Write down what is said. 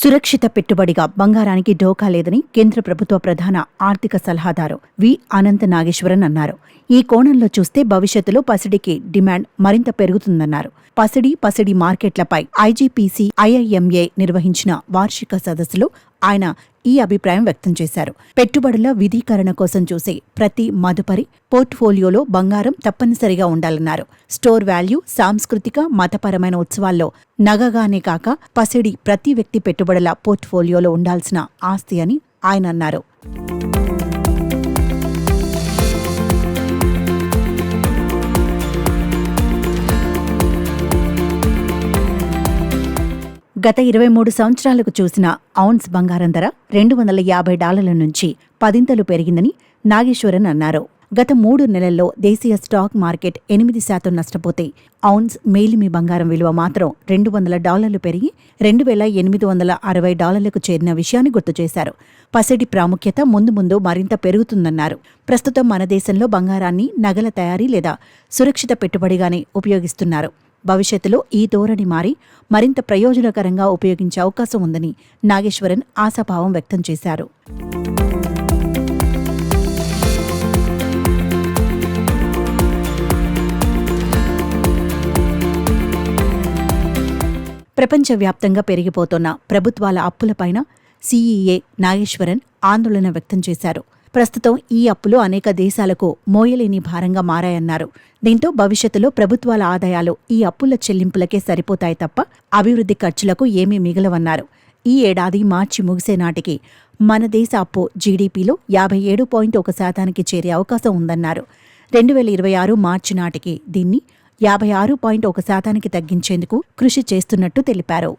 సురక్షిత పెట్టుబడిగా బంగారానికి ఢోకా లేదని కేంద్ర ప్రభుత్వ ప్రధాన ఆర్థిక సలహాదారు వి అనంత నాగేశ్వరన్ అన్నారు. ఈ కోణంలో చూస్తే భవిష్యత్తులో పసిడికి డిమాండ్ మరింత పెరుగుతుందన్నారు. పసిడి మార్కెట్లపై ఐజీపీసీ ఐఐఎంఏ నిర్వహించిన వార్షిక సదస్సులో ఆయన ఈ అభిప్రాయం వ్యక్తం చేశారు. పెట్టుబడుల విధీకరణ కోసం చూసే ప్రతి మదుపరి పోర్ట్ఫోలియోలో బంగారం తప్పనిసరిగా ఉండాలన్నారు. స్టోర్ వాల్యూ, సాంస్కృతిక, మతపరమైన ఉత్సవాల్లో నగగానే కాక పసిడి ప్రతి వ్యక్తి పెట్టుబడుల పోర్ట్ఫోలియోలో ఉండాల్సిన ఆస్తి అని ఆయన అన్నారు. గత 23 సంవత్సరాలకు చూసిన ఔన్స్ బంగారం ధర $250 నుంచి 10 పెరిగిందని నాగేశ్వరన్ అన్నారు. గత 3 నెలల్లో దేశీయ స్టాక్ మార్కెట్ 8% నష్టపోతే ఔన్స్ మేలిమి బంగారం విలువ మాత్రం $200 పెరిగి $2,860కు చేరిన విషయాన్ని గుర్తు చేశారు. పసిడి ప్రాముఖ్యత ముందు మరింత పెరుగుతుందన్నారు. ప్రస్తుతం మన దేశంలో బంగారాన్ని నగల తయారీ లేదా సురక్షిత పెట్టుబడిగానే ఉపయోగిస్తున్నారు. భవిష్యత్తులో ఈ ధోరణి మారి మరింత ప్రయోజనకరంగా ఉపయోగించే అవకాశం ఉందని నాగేశ్వరన్ ఆశాభావం వ్యక్తం చేశారు. ప్రపంచవ్యాప్తంగా పెరిగిపోతున్న ప్రభుత్వాల అప్పులపైన సీఈఏ నాగేశ్వరన్ ఆందోళన వ్యక్తం చేశారు. ప్రస్తుతం ఈ అప్పులు అనేక దేశాలకు మోయలేని భారంగా మారాయన్నారు. దీంతో భవిష్యత్తులో ప్రభుత్వాల ఆదాయాలు ఈ అప్పుల చెల్లింపులకే సరిపోతాయి తప్ప అభివృద్ధి ఖర్చులకు ఏమీ మిగలవన్నారు. ఈ ఏడాది మార్చి ముగిసే నాటికి మన దేశ అప్పు జీడీపీలో 57.1% చేరే అవకాశం ఉందన్నారు. 2026 మార్చి నాటికి దీన్ని 56.1% తగ్గించేందుకు కృషి చేస్తున్నట్టు తెలిపారు.